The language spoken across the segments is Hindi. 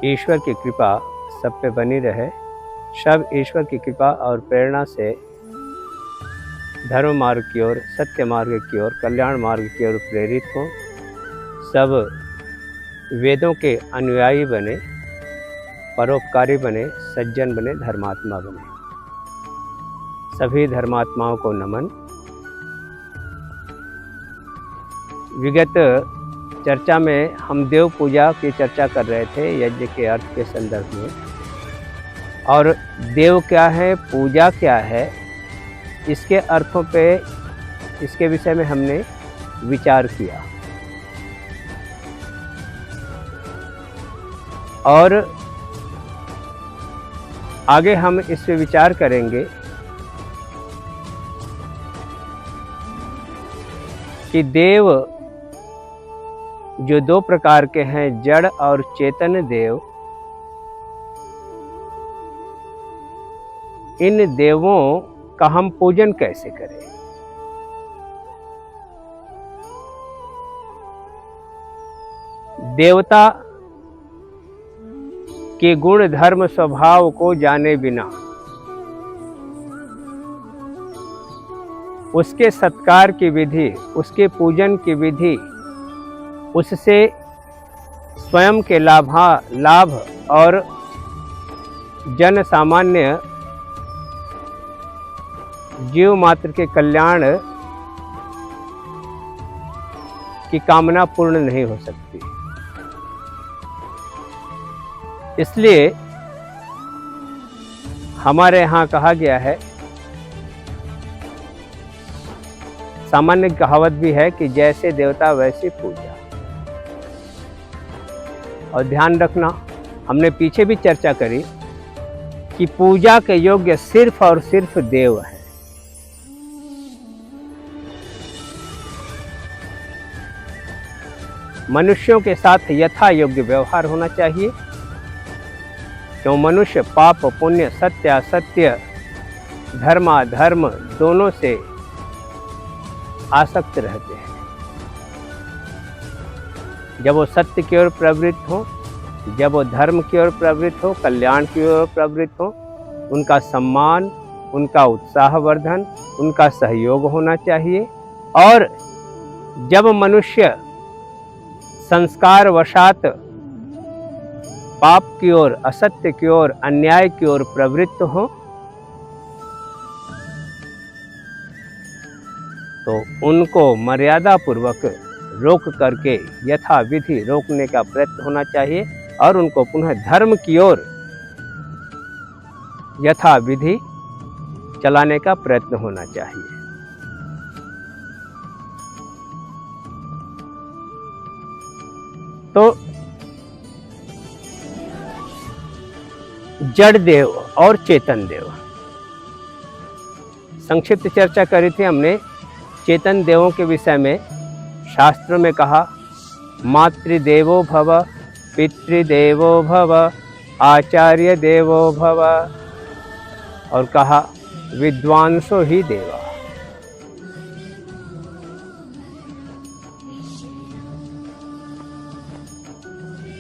ईश्वर की कृपा सब पे बनी रहे। सब ईश्वर की कृपा और प्रेरणा से धर्म मार्ग की ओर, सत्य मार्ग की ओर, कल्याण मार्ग की ओर प्रेरित हों। सब वेदों के अनुयायी बने, परोपकारी बने, सज्जन बने, धर्मात्मा बने। सभी धर्मात्माओं को नमन। विगत चर्चा में हम देव पूजा की चर्चा कर रहे थे, यज्ञ के अर्थ के संदर्भ में, और देव क्या है, पूजा क्या है, इसके अर्थों पे, इसके विषय में हमने विचार किया। और आगे हम इस पे विचार करेंगे कि देव जो दो प्रकार के हैं, जड़ और चेतन देव, इन देवों का हम पूजन कैसे करें। देवता के गुण धर्म स्वभाव को जाने बिना उसके सत्कार की विधि, उसके पूजन की विधि, उससे स्वयं के लाभ और जन सामान्य जीव मात्र के कल्याण की कामना पूर्ण नहीं हो सकती। इसलिए हमारे यहाँ कहा गया है, सामान्य कहावत भी है कि जैसे देवता वैसी पूजा। और ध्यान रखना, हमने पीछे भी चर्चा करी कि पूजा के योग्य सिर्फ और सिर्फ देव है। मनुष्यों के साथ यथा योग्य व्यवहार होना चाहिए, क्यों मनुष्य पाप पुण्य, सत्य असत्य, धर्माधर्म दोनों से आसक्त रहते हैं। जब वो सत्य की ओर प्रवृत्त हो, जब वो धर्म की ओर प्रवृत्त हो, कल्याण की ओर प्रवृत्त हो, उनका सम्मान, उनका उत्साहवर्धन, उनका सहयोग होना चाहिए। और जब मनुष्य संस्कार वशात पाप की ओर, असत्य की ओर, अन्याय की ओर प्रवृत्त हो, तो उनको मर्यादा पूर्वक रोक करके यथा विधि रोकने का प्रयत्न होना चाहिए और उनको पुनः धर्म की ओर यथा विधि चलाने का प्रयत्न होना चाहिए। तो जड़ देव और चेतन देव, संक्षिप्त चर्चा करी थी हमने चेतन देवों के विषय में। शास्त्र में कहा, मातृदेवो भव, पितृदेवो भव, आचार्य देवो भव, और कहा विद्वांसो ही देवा।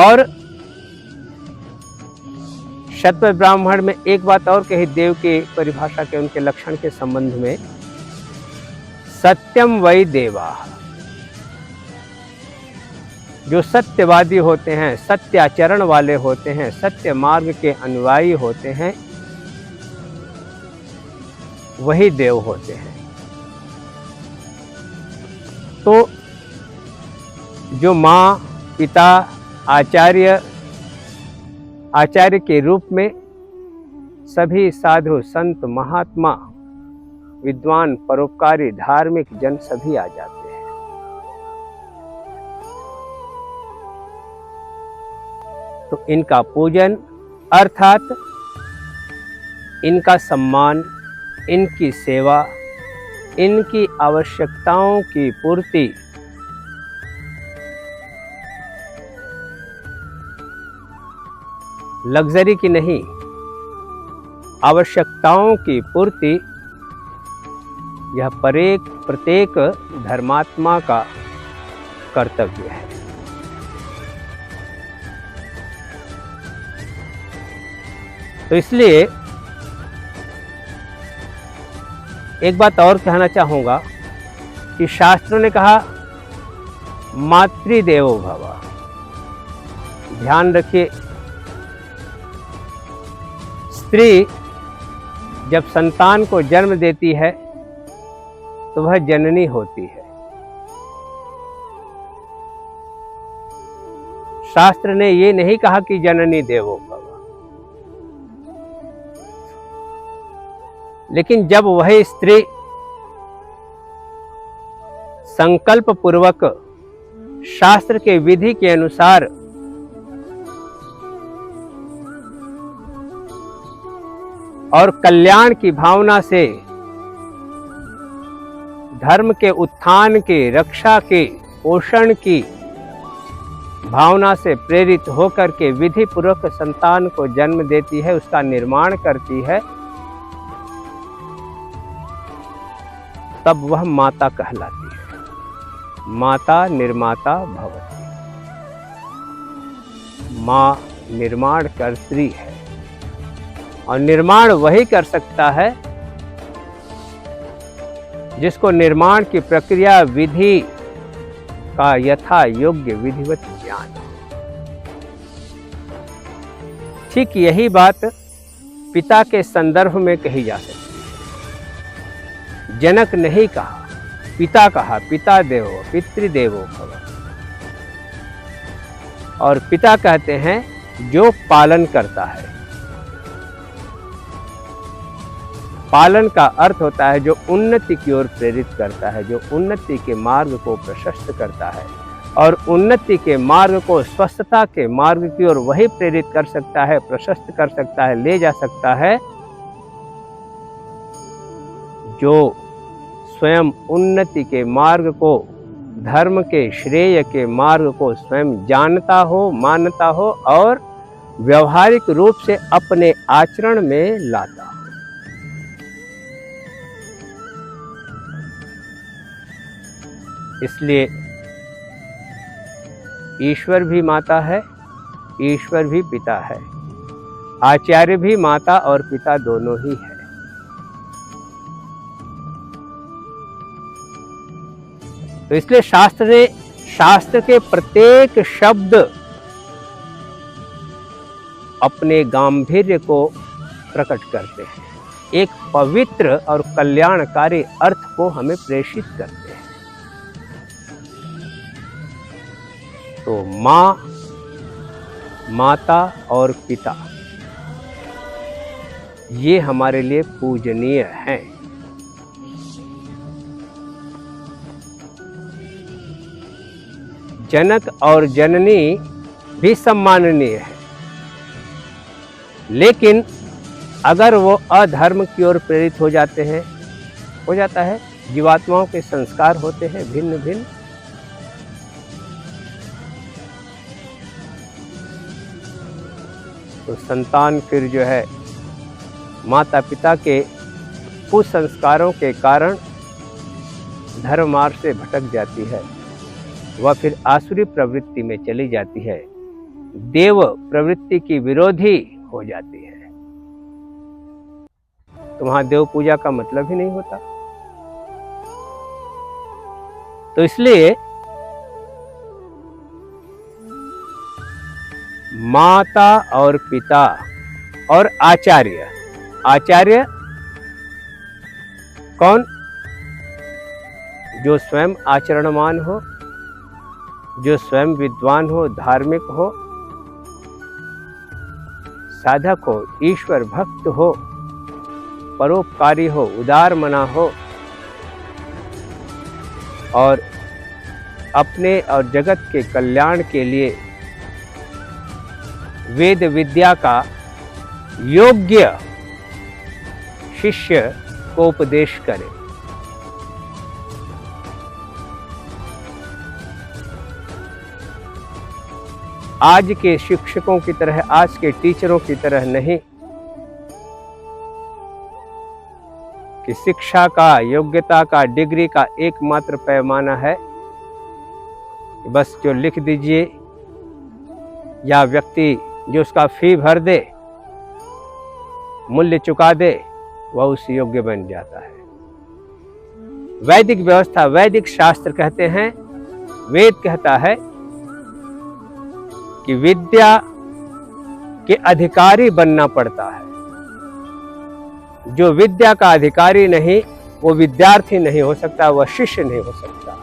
और शतपथ ब्राह्मण में एक बात और कही देव के परिभाषा के, उनके लक्षण के संबंध में, सत्यम वै देवा। जो सत्यवादी होते हैं, सत्याचरण वाले होते हैं, सत्य मार्ग के अनुयायी होते हैं, वही देव होते हैं। तो जो माँ, पिता, आचार्य के रूप में सभी साधु, संत, महात्मा, विद्वान, परोपकारी, धार्मिक जन सभी आ जाते हैं। तो इनका पूजन अर्थात इनका सम्मान, इनकी सेवा, इनकी आवश्यकताओं की पूर्ति लग्जरी की नहीं, आवश्यकताओं की पूर्ति यह प्रत्येक धर्मात्मा का कर्तव्य है। तो इसलिए एक बात और कहना चाहूँगा कि शास्त्रों ने कहा मातृदेवो भव। ध्यान रखिए, स्त्री जब संतान को जन्म देती है तो वह जननी होती है। शास्त्र ने ये नहीं कहा कि जननी देवो भव, लेकिन जब वह स्त्री संकल्प पूर्वक शास्त्र के विधि के अनुसार और कल्याण की भावना से, धर्म के उत्थान के, रक्षा के, पोषण की भावना से प्रेरित होकर के विधि पूर्वक संतान को जन्म देती है, उसका निर्माण करती है, तब वह माता कहलाती है। माता निर्माता भवति। माँ निर्माण कर्त्री है, और निर्माण वही कर सकता है जिसको निर्माण की प्रक्रिया विधि का यथा योग्य विधिवत ज्ञान। ठीक यही बात पिता के संदर्भ में कही जा सकती है। जनक नहीं कहा, पिता कहा, पिता देवो पितृदेवो भव। और पिता कहते हैं जो पालन करता है। पालन का अर्थ होता है जो उन्नति की ओर प्रेरित करता है, जो उन्नति के मार्ग को प्रशस्त करता है, और उन्नति के मार्ग को, स्वस्थता के मार्ग की ओर वही प्रेरित कर सकता है, प्रशस्त कर सकता है, ले जा सकता है जो स्वयं उन्नति के मार्ग को, धर्म के श्रेय के मार्ग को स्वयं जानता हो, मानता हो और व्यवहारिक रूप से अपने आचरण में लाता हो। इसलिए ईश्वर भी माता है, ईश्वर भी पिता है, आचार्य भी माता और पिता दोनों ही है। तो इसलिए शास्त्र के प्रत्येक शब्द अपने गांभीर्य को प्रकट करते हैं, एक पवित्र और कल्याणकारी अर्थ को हमें प्रेषित करते हैं। तो माँ, माता और पिता ये हमारे लिए पूजनीय हैं। जनक और जननी भी सम्माननीय है, लेकिन अगर वो अधर्म की ओर प्रेरित हो जाते हैं, हो जाता है, जीवात्माओं के संस्कार होते हैं भिन्न भिन्न, तो संतान फिर जो है माता पिता के कुसंस्कारों के कारण धर्म मार्ग से भटक जाती है, वह फिर आसुरी प्रवृत्ति में चली जाती है, देव प्रवृत्ति की विरोधी हो जाती है। तो वहां देव पूजा का मतलब ही नहीं होता। तो इसलिए माता और पिता और आचार्य, आचार्य कौन? जो स्वयं आचरणमान हो, जो स्वयं विद्वान हो, धार्मिक हो, साधक हो, ईश्वर भक्त हो, परोपकारी हो, उदार मना हो और अपने और जगत के कल्याण के लिए वेद विद्या का योग्य शिष्य को उपदेश करे। आज के शिक्षकों की तरह, आज के टीचरों की तरह नहीं कि शिक्षा का, योग्यता का, डिग्री का एकमात्र पैमाना है बस जो लिख दीजिए या व्यक्ति जो उसका फी भर दे मूल्य चुका दे वह उस योग्य बन जाता है। वैदिक व्यवस्था, वैदिक शास्त्र कहते हैं, वेद कहता है कि विद्या के अधिकारी बनना पड़ता है। जो विद्या का अधिकारी नहीं वो विद्यार्थी नहीं हो सकता, वह शिष्य नहीं हो सकता।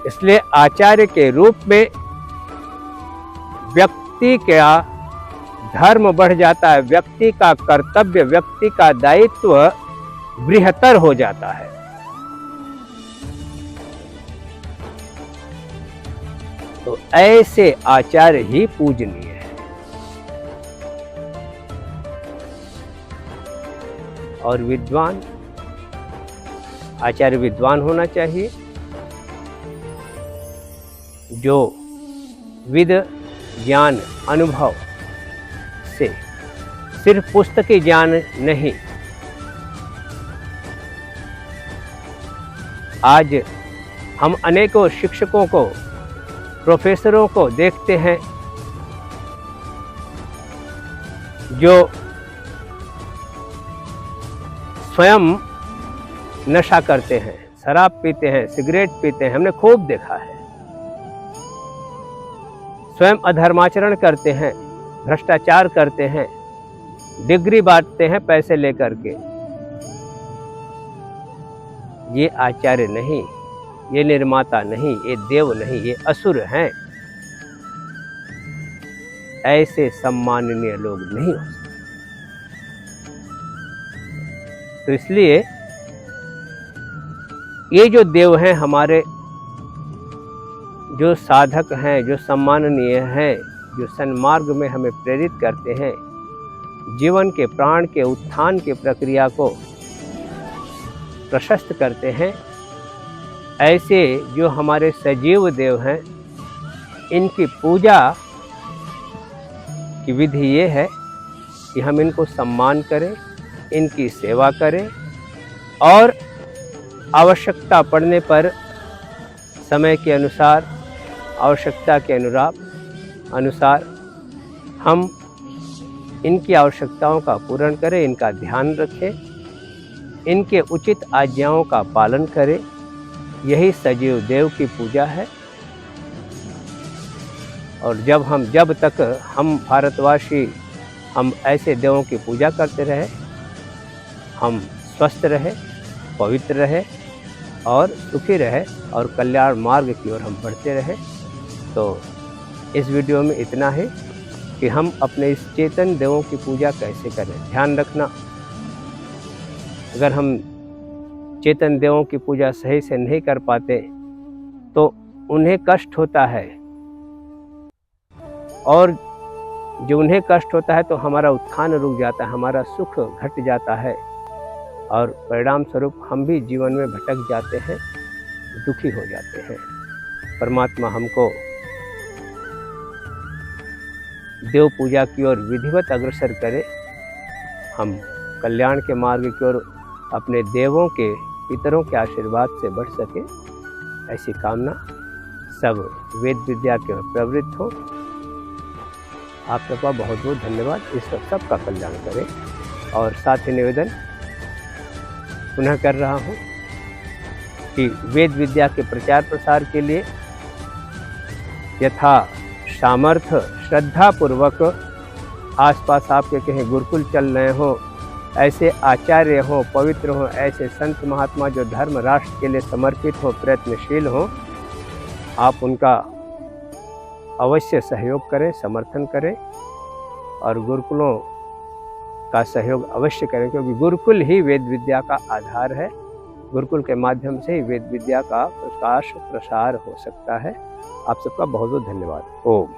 इसलिए आचार्य के रूप में व्यक्ति का धर्म बढ़ जाता है, व्यक्ति का कर्तव्य, व्यक्ति का दायित्व बृहत्तर हो जाता है। तो ऐसे आचार्य ही पूजनीय है। और विद्वान, आचार्य विद्वान होना चाहिए, जो विद ज्ञान अनुभव से, सिर्फ पुस्तकी ज्ञान नहीं। आज हम अनेकों शिक्षकों को, प्रोफेसरों को देखते हैं जो स्वयं नशा करते हैं, शराब पीते हैं, सिगरेट पीते हैं, हमने खूब देखा है। स्वयं अधर्माचरण करते हैं, भ्रष्टाचार करते हैं, डिग्री बांटते हैं पैसे लेकर के। ये आचार्य नहीं, ये निर्माता नहीं, ये देव नहीं, ये असुर हैं। ऐसे सम्माननीय लोग नहीं हो सकते। तो इसलिए ये जो देव हैं हमारे, जो साधक हैं, जो सम्माननीय हैं, जो सन्मार्ग में हमें प्रेरित करते हैं, जीवन के, प्राण के उत्थान की प्रक्रिया को प्रशस्त करते हैं, ऐसे जो हमारे सजीव देव हैं, इनकी पूजा की विधि ये है कि हम इनको सम्मान करें, इनकी सेवा करें और आवश्यकता पड़ने पर समय के अनुसार, आवश्यकता के अनुसार हम इनकी आवश्यकताओं का पूर्ण करें, इनका ध्यान रखें, इनके उचित आज्ञाओं का पालन करें। यही सजीव देव की पूजा है। और जब तक हम भारतवासी हम ऐसे देवों की पूजा करते रहे, हम स्वस्थ रहे, पवित्र रहे और सुखी रहे और कल्याण मार्ग की ओर हम बढ़ते रहे। तो इस वीडियो में इतना है कि हम अपने इस चेतन देवों की पूजा कैसे करें। ध्यान रखना, अगर हम चेतन देवों की पूजा सही से नहीं कर पाते तो उन्हें कष्ट होता है, और जो उन्हें कष्ट होता है तो हमारा उत्थान रुक जाता है, हमारा सुख घट जाता है और परिणाम स्वरूप हम भी जीवन में भटक जाते हैं, दुखी हो जाते हैं। परमात्मा हमको देव पूजा की ओर विधिवत अग्रसर करे, हम कल्याण के मार्ग की ओर अपने देवों के, पितरों के आशीर्वाद से बढ़ सके, ऐसी कामना। सब वेद विद्या के ओर प्रवृत्त हो। आप सबका बहुत बहुत धन्यवाद। ईश्वर सबका कल्याण करे। और साथ ही निवेदन पुनः कर रहा हूँ कि वेद विद्या के प्रचार प्रसार के लिए यथा सामर्थ्य श्रद्धा पूर्वक आसपास आपके कहीं गुरुकुल चल रहे हो, ऐसे आचार्य हो, पवित्र हो, ऐसे संत महात्मा जो धर्म राष्ट्र के लिए समर्पित हो, प्रयत्नशील हो, आप उनका अवश्य सहयोग करें, समर्थन करें और गुरुकुलों का सहयोग अवश्य करें, क्योंकि गुरुकुल ही वेद विद्या का आधार है। गुरुकुल के माध्यम से ही वेद विद्या का प्रकाश प्रसार हो सकता है। आप सबका बहुत बहुत धन्यवाद। ओम।